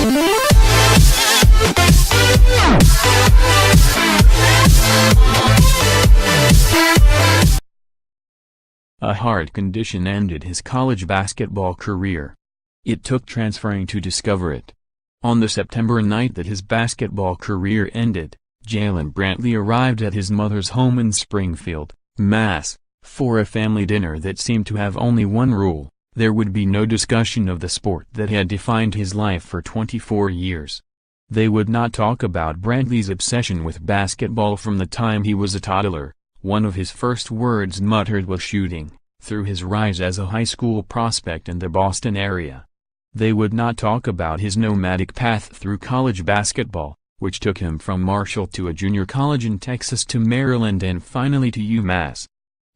A heart condition ended his college basketball career. It took transferring to discover it. On the September night that his basketball career ended, Jaylen Brantley arrived at his mother's home in Springfield, Mass., for a family dinner that seemed to have only one rule: there would be no discussion of the sport that had defined his life for 24 years. They would not talk about Brantley's obsession with basketball from the time he was a toddler. One of his first words muttered was shooting, through his rise as a high school prospect in the Boston area. They would not talk about his nomadic path through college basketball, which took him from Marshall to a junior college in Texas to Maryland and finally to UMass.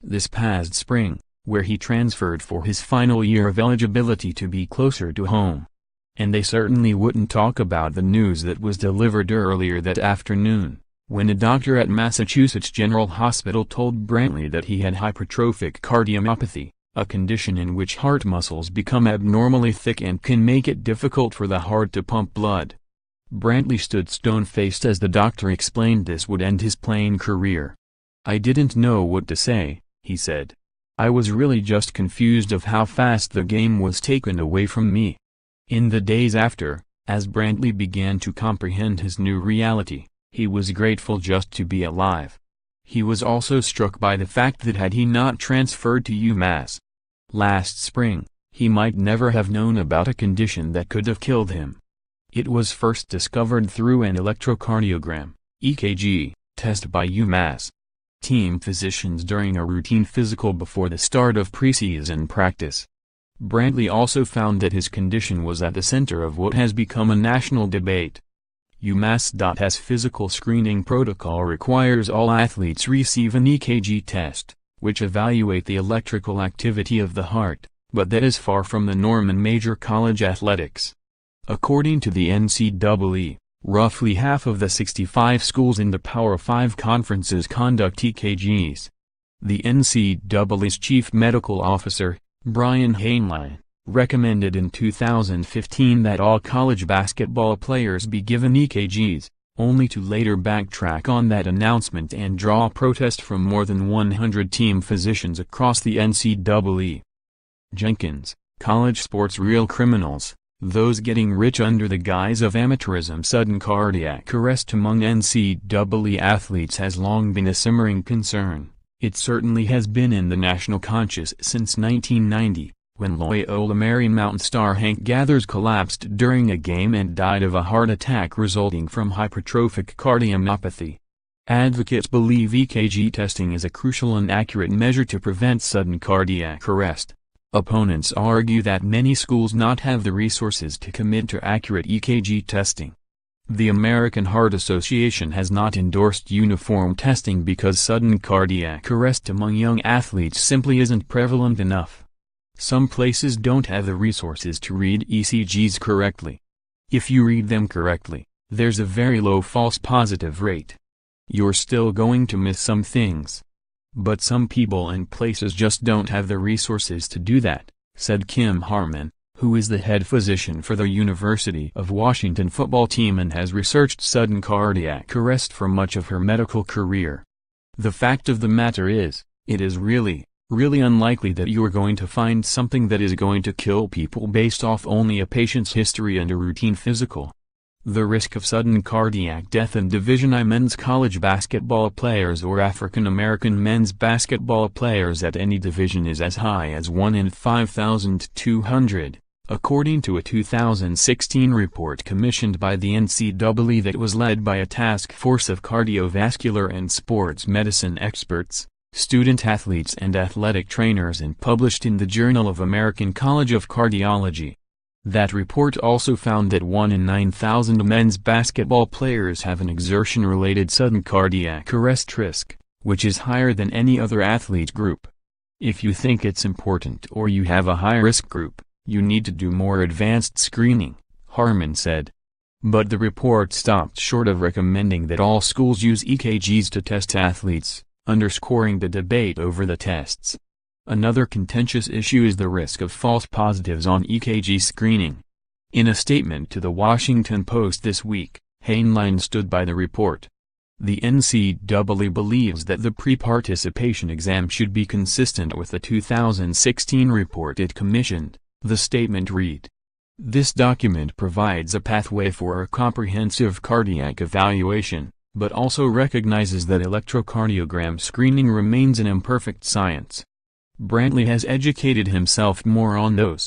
This past spring, where he transferred for his final year of eligibility to be closer to home. And they certainly wouldn't talk about the news that was delivered earlier that afternoon, when a doctor at Massachusetts General Hospital told Brantley that he had hypertrophic cardiomyopathy, a condition in which heart muscles become abnormally thick and can make it difficult for the heart to pump blood. Brantley stood stone-faced as the doctor explained this would end his playing career. "I didn't know what to say," he said. "I was really just confused of how fast the game was taken away from me." In the days after, as Brantley began to comprehend his new reality, he was grateful just to be alive. He was also struck by the fact that had he not transferred to UMass last spring, he might never have known about a condition that could have killed him. It was first discovered through an electrocardiogram (EKG) test by UMass team physicians during a routine physical before the start of preseason practice. Brantley also found that his condition was at the center of what has become a national debate. UMass's physical screening protocol requires all athletes receive an EKG test, which evaluate the electrical activity of the heart, but that is far from the norm in major college athletics. According to the NCAA, roughly half of the 65 schools in the Power 5 conferences conduct EKGs. The NCAA's chief medical officer, Brian Heinlein, recommended in 2015 that all college basketball players be given EKGs, only to later backtrack on that announcement and draw protest from more than 100 team physicians across the NCAA. Jenkins, college sports real criminals, those getting rich under the guise of amateurism. Sudden cardiac arrest among NCAA athletes has long been a simmering concern. It certainly has been in the national conscious since 1990. When Loyola Marymount star Hank Gathers collapsed during a game and died of a heart attack resulting from hypertrophic cardiomyopathy. Advocates believe EKG testing is a crucial and accurate measure to prevent sudden cardiac arrest. Opponents argue that many schools not have the resources to commit to accurate EKG testing. The American Heart Association has not endorsed uniform testing because sudden cardiac arrest among young athletes simply isn't prevalent enough. Some places don't have the resources to read ECGs correctly. If you read them correctly, there's a very low false positive rate. You're still going to miss some things. But some people and places just don't have the resources to do that, said Kim Harmon, who is the head physician for the University of Washington football team and has researched sudden cardiac arrest for much of her medical career. The fact of the matter is, it is really unlikely that you are going to find something that is going to kill people based off only a patient's history and a routine physical. The risk of sudden cardiac death in Division I men's college basketball players or African American men's basketball players at any division is as high as 1 in 5,200, according to a 2016 report commissioned by the NCAA that was led by a task force of cardiovascular and sports medicine experts, student-athletes and athletic trainers and published in the Journal of American College of Cardiology. That report also found that 1 in 9,000 men's basketball players have an exertion-related sudden cardiac arrest risk, which is higher than any other athlete group. If you think it's important or you have a high-risk group, you need to do more advanced screening, Harmon said. But the report stopped short of recommending that all schools use EKGs to test athletes, underscoring the debate over the tests. Another contentious issue is the risk of false positives on EKG screening. In a statement to the Washington Post this week, Heinlein stood by the report. The NCAA believes that the pre-participation exam should be consistent with the 2016 report it commissioned, the statement read. This document provides a pathway for a comprehensive cardiac evaluation, but also recognizes that electrocardiogram screening remains an imperfect science. Brantley has educated himself more on those